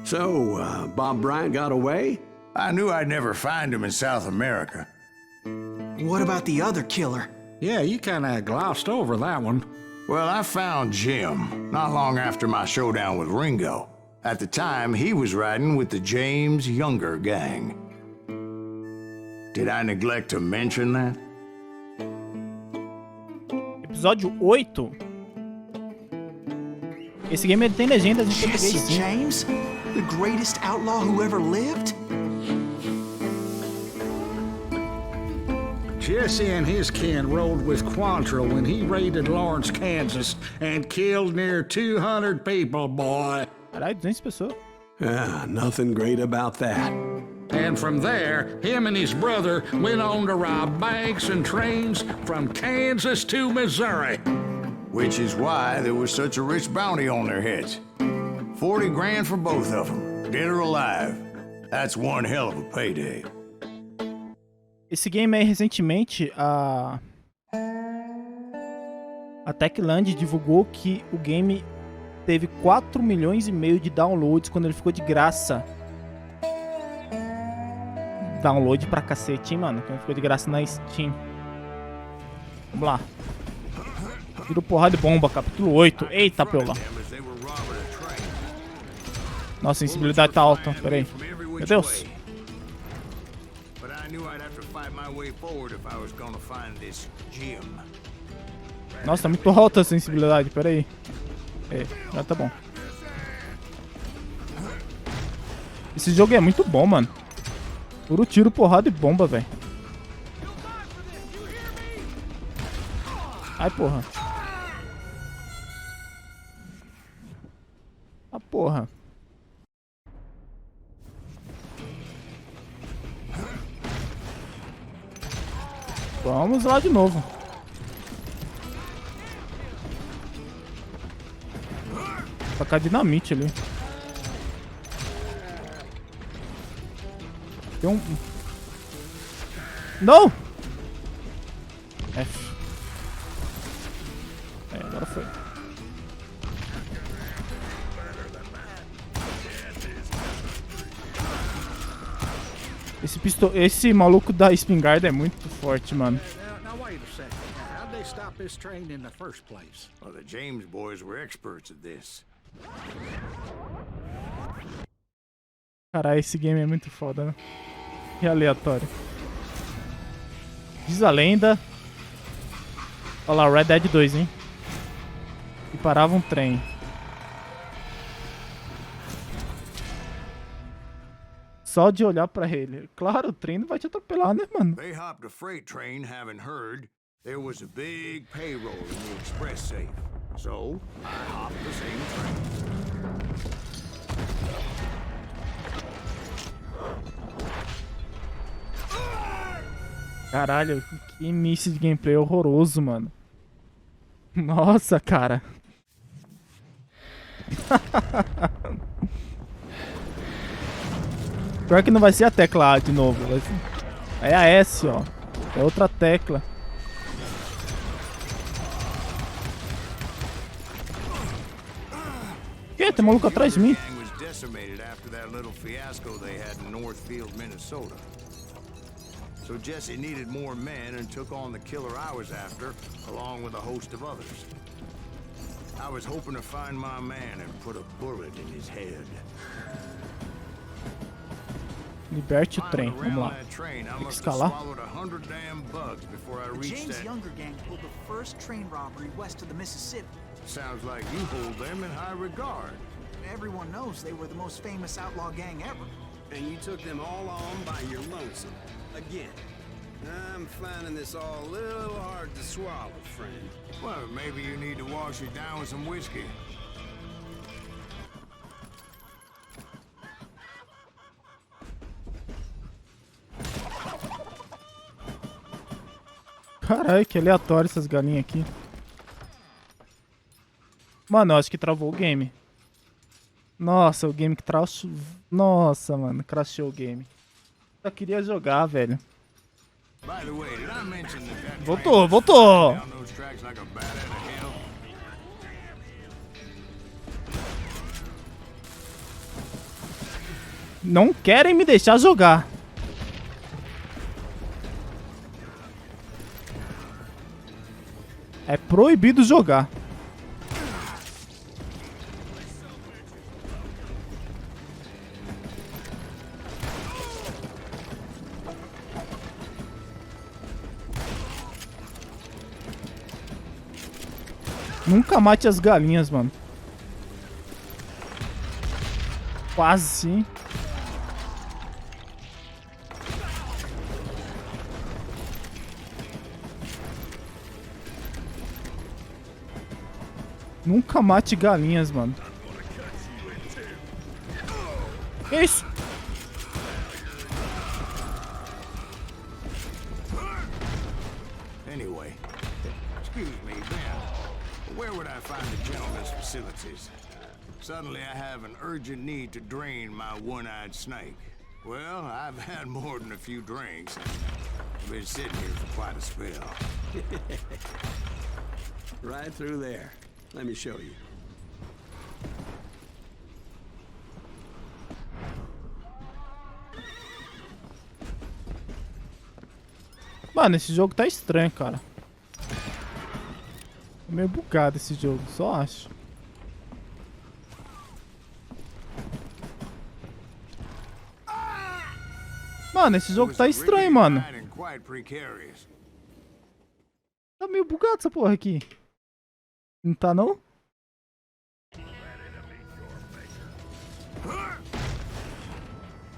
So, Bob Bryant got away? I knew I'd never find him in South America. What about the other killer? Yeah, you kinda glossed over that one. Well, I found Jim not long after my showdown with Ringo. At the time, he was riding with the James Younger gang. Did I neglect to mention that? Episódio 8. Esse game ele tem legendas em português, Jesse sim. James? The greatest outlaw who ever lived? Jesse and his kin rode with Quantrill when he raided Lawrence, Kansas, and killed near 200 people, boy. Caralho, 200 pessoas. Ah, nothing great about that. And from there, him and his brother went on to rob banks and trains from Kansas to Missouri. Which is why there was such a rich bounty on their heads. 40 grand for both of them, dead or alive. That's one hell of a payday. Esse game aí, recentemente, a Techland divulgou que o game teve 4 milhões e meio de downloads quando ele ficou de graça. Download pra cacete, hein, mano? Quando ele ficou de graça na Steam. Vamos lá. Tiro porrada de bomba, capítulo 8. Eita, pela. Nossa, a sensibilidade tá alta. Pera aí. Meu Deus. Nossa, tá muito alta a sensibilidade. Pera aí. Já tá bom. Esse jogo é muito bom, mano. Puro tiro, porrada e bomba, velho. Ai, porra. Ah, porra. Vamos lá de novo. Tacar dinamite ali. Tem um... Não! F. Agora foi. Esse maluco da espingarda é muito forte, mano. Now wait a second. How'd they stop this train in the first place? Well, the James boys were experts at this. Caralho, esse game é muito foda, né? Que aleatório. Diz a lenda. Olha lá, Red Dead 2, hein? E parava um trem. Só de olhar pra ele. Claro, o trem não vai te atropelar, né, mano? They hopped a freight train, having heard there was a big payroll in the express safe. So, I hopped the same train. Caralho, que início de gameplay horroroso, mano. Nossa, cara. Pior que não vai ser a tecla A de novo. É a S, ó. É outra tecla. Que? Tem maluco atrás de mim? So Jesse needed more men and took on the killer I was after, along with a host of others. I was hoping to find my man and put a bullet in his head. Liberte o trem, vamos lá. Tem que escalar. The James Younger gang pulled the first train robbery west of the Mississippi. Sounds like you hold them in high regard. Everyone knows they were the most famous outlaw gang ever. And you took them all on by your lonesome. Again. I'm finding this all a little hard to swallow, friend. Well, maybe you need to wash it down with some whiskey. Caralho, que aleatório essas galinhas aqui. Mano, eu acho que travou o game. Nossa, o game que crashou. Nossa, mano, crashou o game. Só queria jogar, velho. Voltou, voltou! Não querem me deixar jogar. É proibido jogar. Nunca mate as galinhas, mano. Quase sim. Nunca mate galinhas, mano. Que isso? Anyway, excuse me, Ben. Where would I find the gentleman's facilities? Suddenly I have an urgent need to drain my one-eyed snake. Well, I've had more than a few drinks. I've been sitting here for quite a spell. Right through there. Let me show you. Mano, esse jogo tá estranho, cara. É meio bugado esse jogo, só acho. Mano, esse jogo tá estranho, mano. Tá meio bugado essa porra aqui. Não tá, não?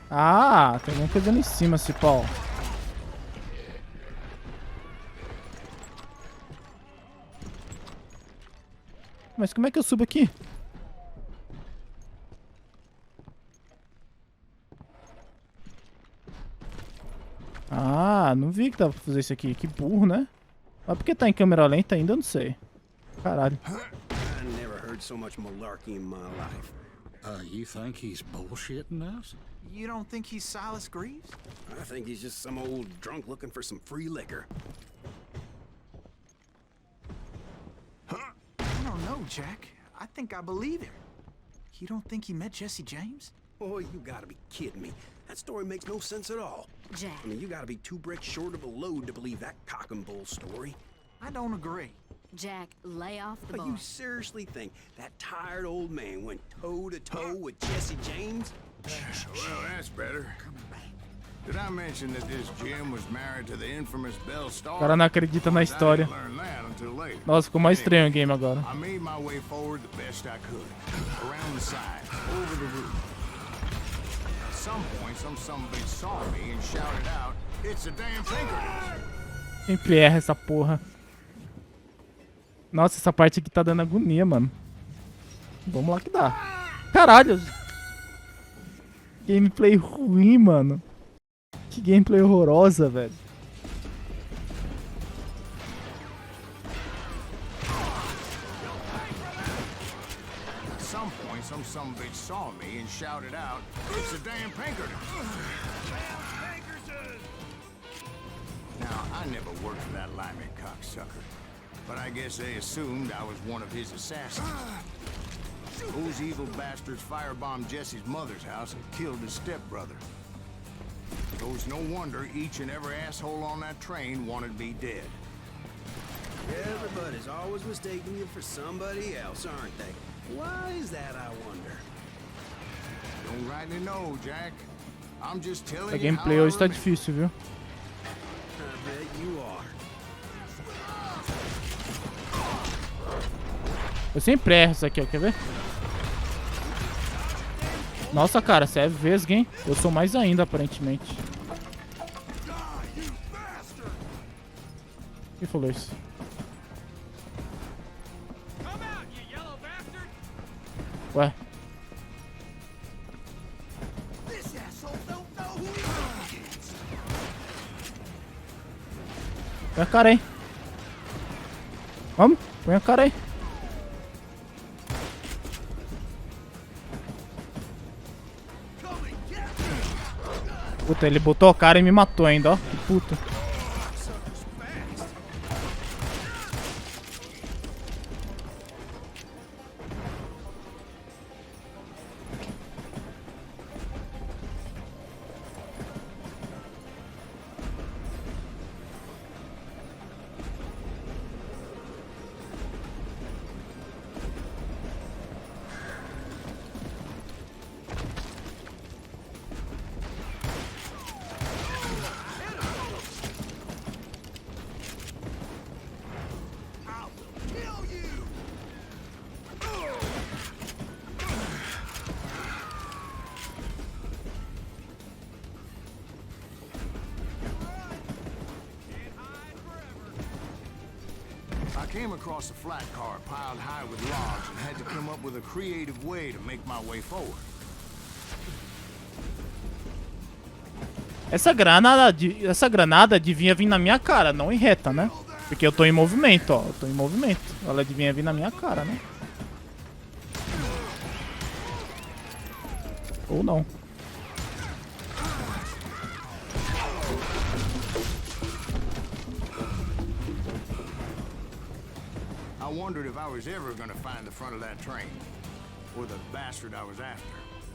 Ah, tem alguma coisa ali em cima, esse pau. Mas como é que eu subo aqui? Ah, não vi que dava pra fazer isso aqui. Que burro, né? Mas por que tá em câmera lenta ainda? Eu não sei. Caralho. I never heard so much malarkey in my life. You think he's bullshitting us? You don't think he's Silas Greaves? I think he's just some old drunk looking for some free liquor. I don't know, Jack. I think I believe him. You don't think he met Jesse James? Oh, you gotta be kidding me. That story makes no sense at all. Jack, I mean, you gotta be 2 bricks short of a load to believe that cock and bull story. I don't agree. Jack, lay off the But bar. you seriously think that tired old man went toe-to-toe with Jesse James? Well, that's better. Did I mention that this Jim was married to the infamous Belle O Starr? cara não acredita na I história. didn't learn that until later. Nossa, ficou mais estranho o game agora. I made my way forward the best I could. Around the side, over the roof. At some point, somebody saw me and shouted out, "It's a damn Pinkertons!" Sempre erra essa porra. Nossa, essa parte aqui tá dando agonia, mano. Vamos lá que dá. Caralho. Gameplay ruim, mano. Que gameplay horrorosa, velho. At some point, some bitch saw me and shouted out, "It's a damn Pinkerton!" Now, I never worked for that limey cocksucker, but I guess they assumed I was one of his assassins. Those evil bastards firebombed Jesse's mother's house and killed his stepbrother. So it's no wonder each and every asshole on that train wanted me dead. Everybody's always mistaking you for somebody else, aren't they? Why is that, I wonder? Don't rightly know, Jack. I'm just telling A you gameplay how I hoje tá remember. difícil, viu? I bet you are. Eu sempre erro isso aqui, ó. Quer ver? Nossa, cara, você é vesga, hein? Eu sou mais ainda, aparentemente. Quem falou isso? Ué? Põe a cara aí. Vamos, põe a cara aí. Puta, ele botou a cara e me matou ainda, ó. Que puta. I came across a flat car piled high with logs and had to come up with a creative way to make my way forward. Essa granada devia vir na minha cara, não em reta, né? Porque eu tô em movimento, ó. Eu tô em movimento. Ela devia vir na minha cara, né? Ou não. I wondered if I was ever going to find the front of that train. Or the bastard I was after.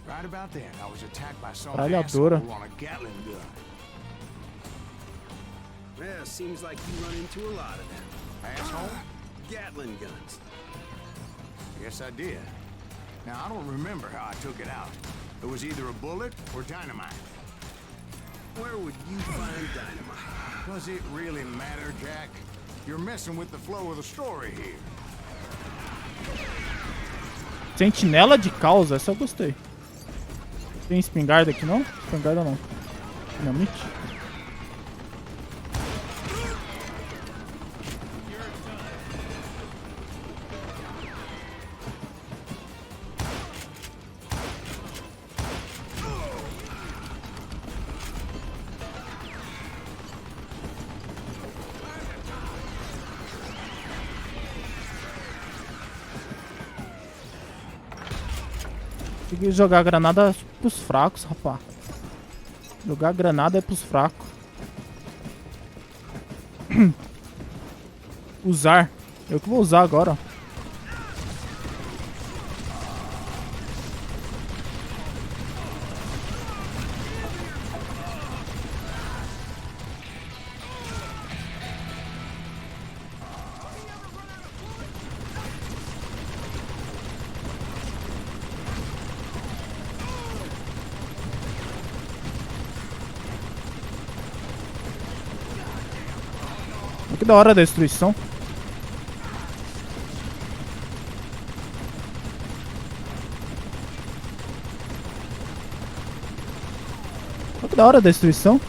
Right about then, I was attacked by some asshole on a Gatling gun. Yeah, seems like you run into a lot of them. Asshole? Gatling guns. Yes, I did. Now, I don't remember how I took it out. It was either a bullet or dynamite. Where would you find dynamite? Does it really matter, Jack? You're messing with the flow of the story here. Sentinela de causa, essa eu gostei. Tem espingarda aqui não? Espingarda não. Dinamite. Tem que jogar granada pros fracos, rapá. Jogar granada é pros fracos. Usar. Eu que vou usar agora. Que da hora a destruição. Que da hora a destruição.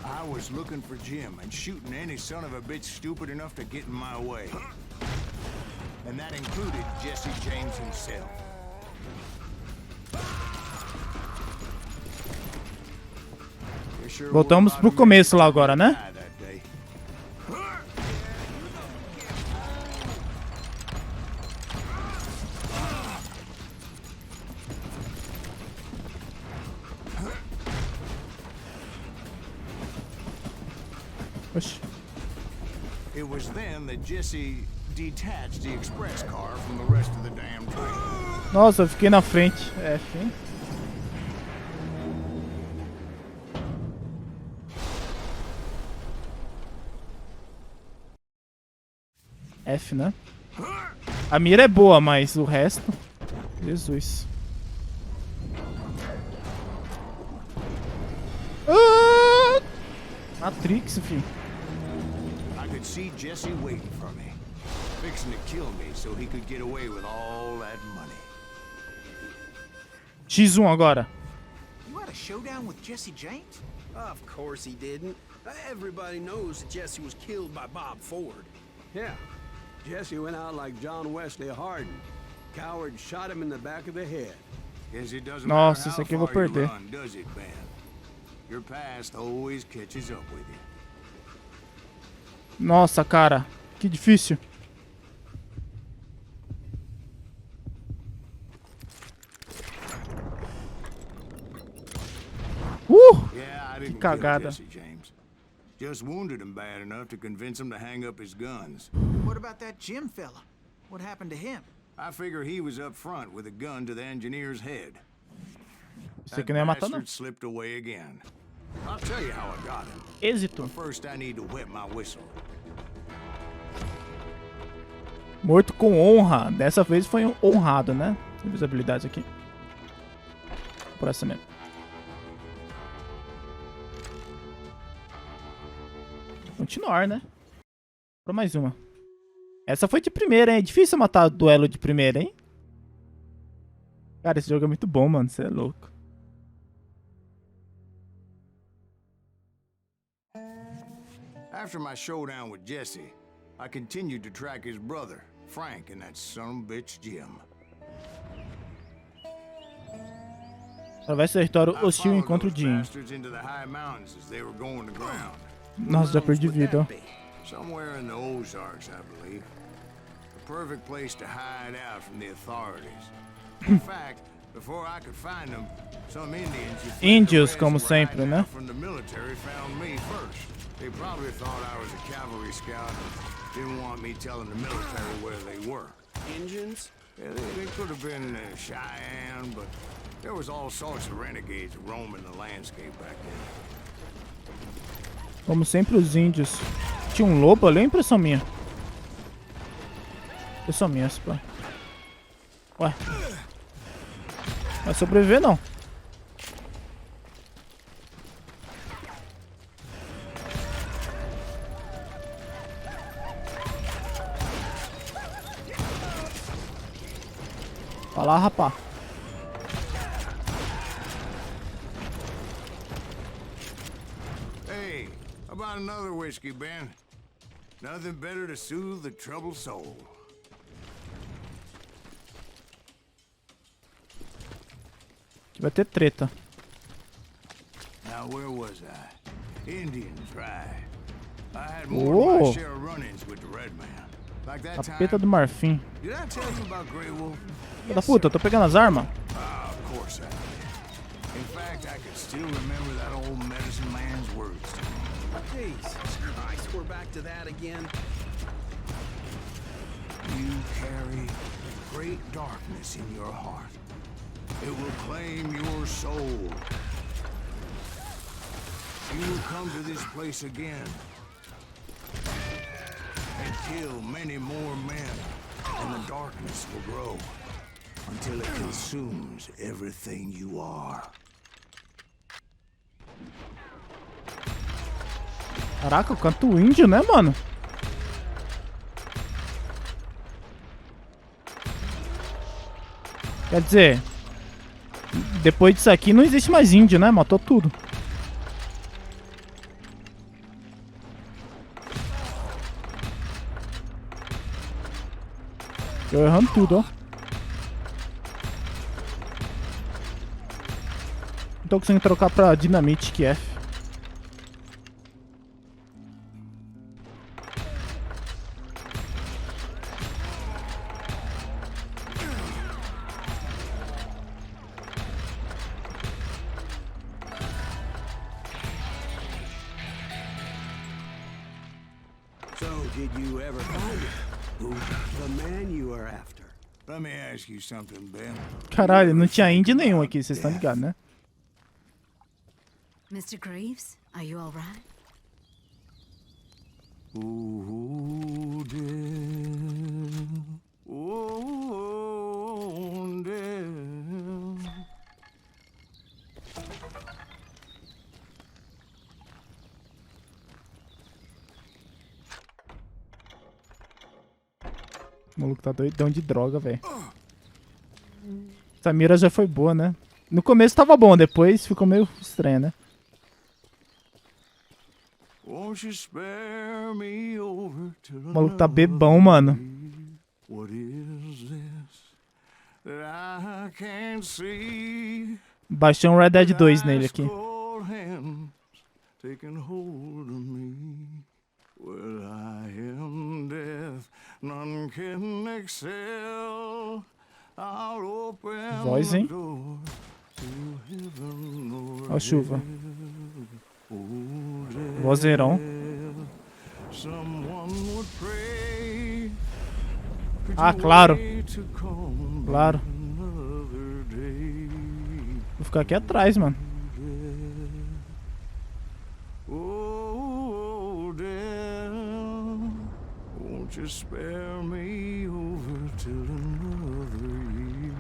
I was looking for Jim and shooting any son of a bitch stupid enough to get in my way. And that included Jesse James himself. Voltamos pro começo lá agora, né? Oxi. It was then that Jesse detached the express car from the rest of the damn train. Nossa, eu fiquei na frente. F, hein? F, né? A mira é boa, mas o resto... Jesus. Ah! Matrix, filho. I could see Jesse waiting for me, fixing to kill me so he could get away with all that money. X1 agora. You had a showdown with Jesse James? Of course he didn't. Everybody knows that Jesse was killed by Bob Ford. Yeah. Jesse went out like John Wesley Hardin. Coward shot him in the back of the head. Guess it doesn't Nossa, matter isso how aqui eu vou far you perder. run, does it, Ben? Your past always catches up with you. Nossa, cara. Que difícil. Yeah, I Que didn't cagada. kill Jesse James. Just wounded him bad enough to convince him to hang up his guns. What about that Jim fella? What happened to him? I figure he was up front with a gun to the engineer's head. Isso aqui não ia matar, não. Bastard slipped away again. I'll tell you how I got him. Êxito. First, I need to wet my whistle. Morto com honra. Dessa vez foi honrado, né? Tem as habilidades aqui. Por essa mesmo. Continuar, né? Pra mais uma. Essa foi de primeira, hein? É difícil matar duelo de primeira, hein? Cara, esse jogo é muito bom, mano. Você é louco. After my showdown with Jesse, I continued to track his brother, Frank, and that son-of-a-bitch Jim. Atravessa o território I hostil e followed encontra o those Jim. bastards into the high mountains as they were going to ground. Nossa, já perdi vida, ó. Somewhere in the Ozarks, I believe. The perfect place to hide out from the authorities. In fact, before I could find them, some Indians who fled Índios, the como West were sempre, hiding né? out from the military found me first. They probably thought I was a cavalry scout and didn't want me telling the military where they were. Engines? Yeah, they could have been Cheyenne, but there was all sorts of renegades roaming the landscape back then. Como sempre, os índios. Tinha um lobo ali, impressão minha. Impressão minha, pá. Ué. Vai sobreviver, não. Vai lá, rapá. Hey, how about another whiskey, Ben? Nothing better to soothe the troubled soul. Aqui vai ter treta. Now, where was I? Indians, right? I had more than my share of run-ins with the red man. Like that Capeta do time. Marfim. Did I tell you about Grey Wolf? Filha da puta, eu tô pegando as armas. Ah, of course I did. In fact, I could still remember that old medicine man's words to me. Jesus Christ, we're back to that again. You carry great darkness in your heart. It will claim your soul. You will come to this place again and kill many more men, and the darkness will grow until it consumes everything you are. Caraca, eu canto índio, né, mano? Quer dizer, depois disso aqui não existe mais índio, né? Matou tudo. Eu errando tudo, ó. Não tô conseguindo trocar pra dinamite, que é. So, did you ever find it? Who? The man you are after. Let me ask you something, Ben. Caralho, não tinha índio nenhum aqui, vocês estão ligados, né? Mr. Greaves, are you all right? Oh, dear. Oh, dear. O maluco tá doidão de droga, velho. Essa mira já foi boa, né? No começo tava bom, depois ficou meio estranho, né? Won't you spare me over to O maluco tá bebão, mano. What is this that I can't see? Baixei um Red Dead 2 nele aqui. Cold hands taking hold of me. Well, I am death, none can excel. I'll open Voz, the hein? door to heaven or Ó a chuva. oh, death. Vozeirão. Someone would pray. Could Ah, you claro. wait to come Claro. another day? Vou ficar aqui atrás, mano. Oh, death, won't you spare me over till another year?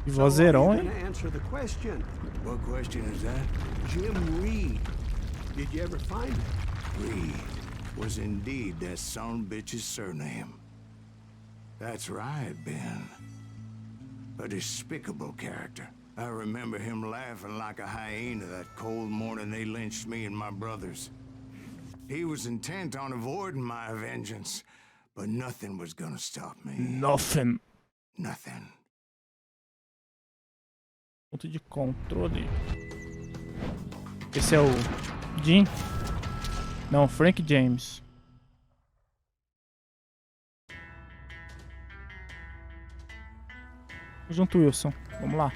E So, vozeirão, are you hein? gonna answer the question? What question is that? Jim Reed. Did you ever find him? Reed was indeed that son bitch's surname. That's right, Ben. A despicable character. I remember him laughing like a hyena that cold morning they lynched me and my brothers. He was intent on avoiding my vengeance, but nothing was gonna stop me. Nothing. Nothing. Ponto de controle. Esse é o Jim? Não, Frank James. Junto, Wilson. Vamos lá.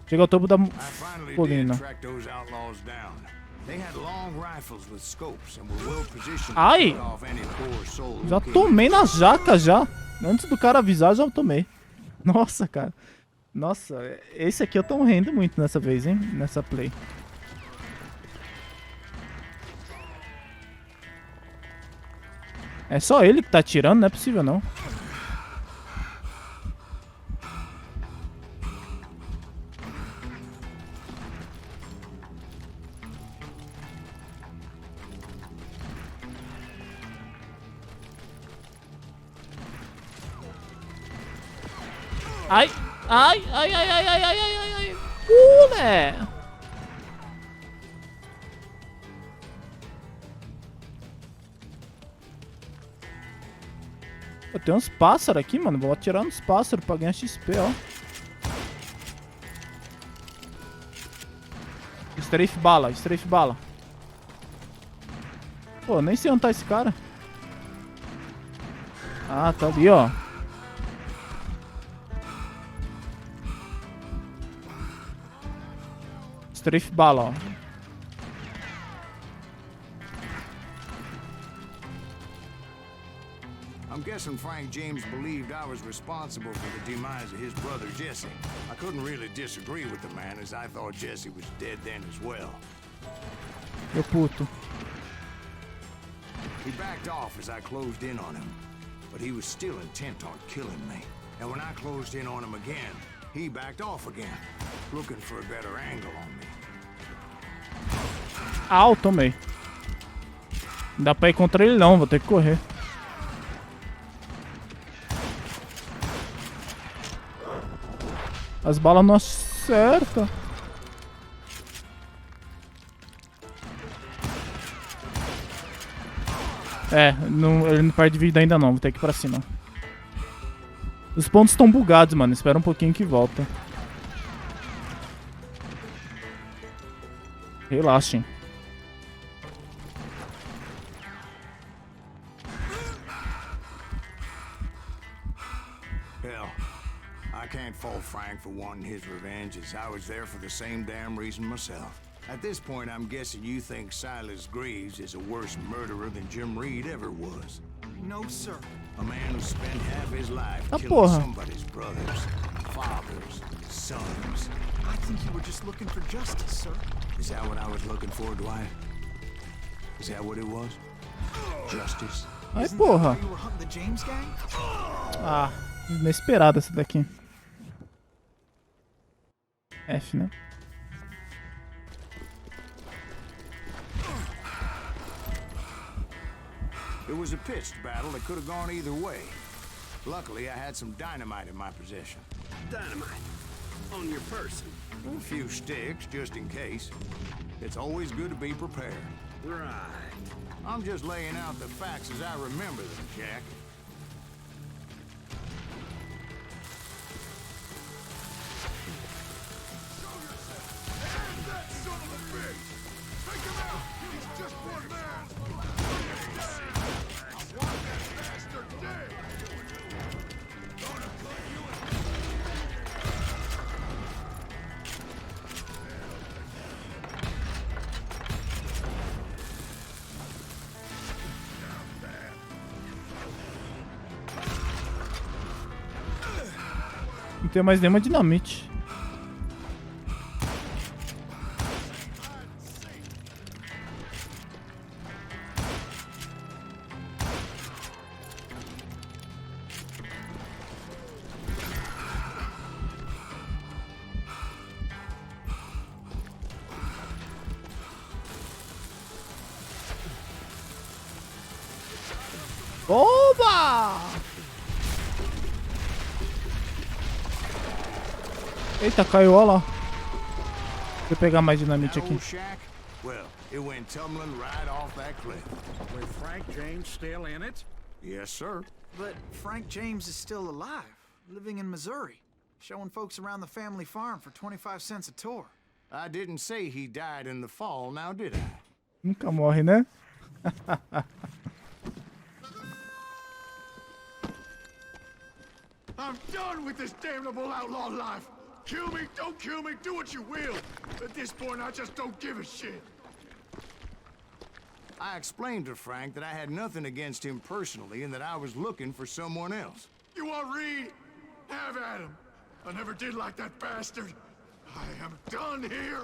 Chega ao topo da colina. Ai! Já tomei na jaca já. Antes do cara avisar, já tomei. Nossa, cara. Nossa, esse aqui eu tô morrendo muito nessa vez, hein? Nessa play. É só ele que tá atirando, não é possível não. Ai, ai, ai, ai, ai, ai, ai, ai, ai, né? Pô, tem uns pássaros aqui, mano. Vou atirar nos pássaros pra ganhar XP, ó. Strafe bala, strafe bala. Pô, nem sei onde tá esse cara. Ah, tá ali, ó. Strafe bala, ó. I'm guessing Frank James believed I was responsible for the demise of his brother Jesse. I couldn't really disagree with the man, as I thought Jesse was dead then as well. Meu puto. He backed off as I closed in on him, but he was still intent on killing me. And when I closed in on him again, he backed off again, looking for a better angle on me. Au, tomei. Não dá pra ir contra ele não, vou ter que correr. As balas não acertam. É, não, ele não perde vida ainda não, vou ter que ir pra cima. Os pontos estão bugados, mano, espera um pouquinho que volta. Relaxem. Hell, I can't fault Frank for wanting his revenge, as I was there for the same damn reason myself. At this point, I'm guessing you think Silas Greaves is a worse murderer than Jim Reed ever was. No, sir. A man who spent half his life Ah, killing porra. somebody's brothers, fathers, sons. I think you were just looking for justice, sir. Is that what I was looking for, Dwight? Is that what it was? Justice? Ai, Isn't that porra. why you were hunting the James gang? Ah, inesperada essa daqui. F, né? It was a pitched battle that could have gone either way. Luckily, I had some dynamite in my possession. Dynamite. On your person. A few sticks, just in case. It's always good to be prepared. Right. I'm just laying out the facts as I remember them, Jack. Não tem mais nenhuma dinamite. Oba! Eita, caiu, ó lá. Deixa eu pegar mais dinamite aqui. Old shack? Well, It went tumbling right off that cliff. With Frank James still in it? Yes, sir. But Frank James is still alive, living in Missouri, showing folks around the family farm for 25 cents a tour. I didn't say he died in the fall, now did I? Nunca morre, né? I'm done with this damnable outlaw life. Kill me, don't kill me, do what you will. At this point, I just don't give a shit. I explained to Frank that I had nothing against him personally and that I was looking for someone else. You want Reed? Have at him. I never did like that bastard. I am done here.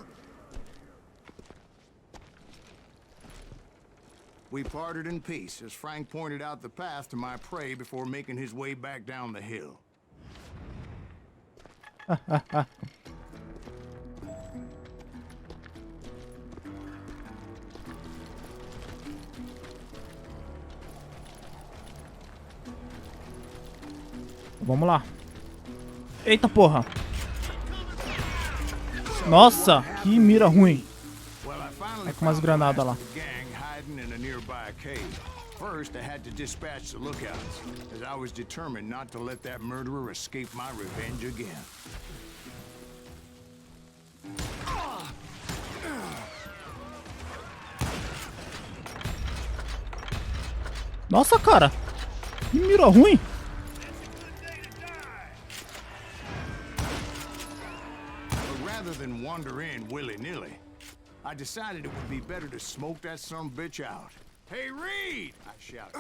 We parted in peace as Frank pointed out the path to my prey before making his way back down the hill. Vamos lá. Eita porra. Nossa, que mira ruim. É com umas granadas lá. First, I had to dispatch the lookouts, as I was determined not to let that murderer escape my revenge again. Nossa, cara. Que mira ruim. But rather than wander in willy-nilly, I decided it would be better to smoke that sumbitch out. Hey, Reed! I shouted.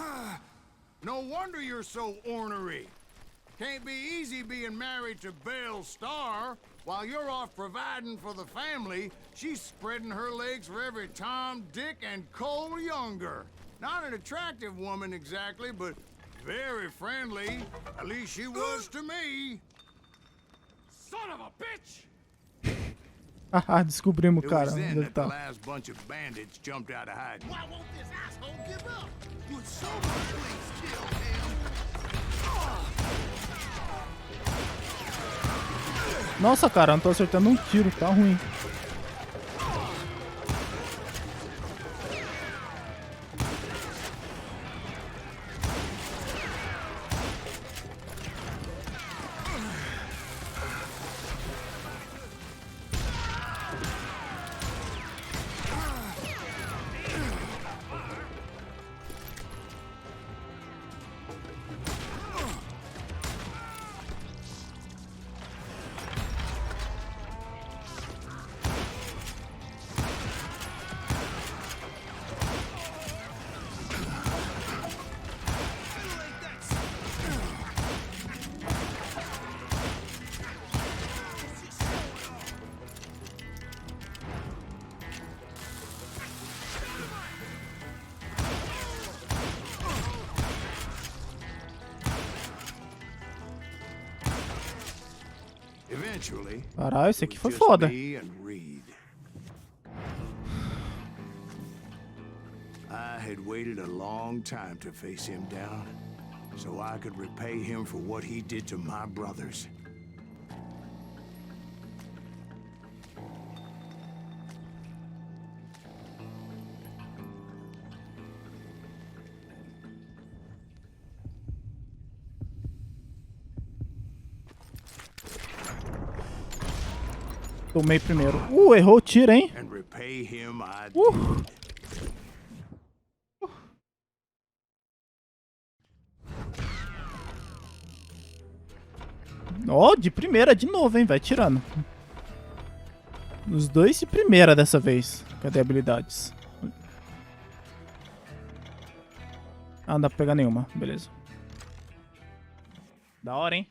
No wonder you're so ornery. Can't be easy being married to Belle Starr. While you're off providing for the family, she's spreading her legs for every Tom, Dick, and Cole Younger. Not an attractive woman exactly, but very friendly. At least she was to me. Son of a bitch! Haha, descobrimos o cara. It was then Onde ele that the tá. last bunch of bandits jumped out of hiding. Why won't this asshole give up? Would someone please kill him? Nossa, cara, não tô acertando um tiro. Tá ruim. Eventually, Caralho, esse it aqui was foi just foda. me and Reed. I had waited a long time to face him down, so I could repay him for what he did to my brothers. Tomei primeiro. Errou o tiro, hein? And repay him I did. Ó, de primeira de novo, hein? Vai tirando. Os dois de primeira dessa vez. Cadê habilidades? Ah, não dá pra pegar nenhuma. Beleza. Da hora, hein?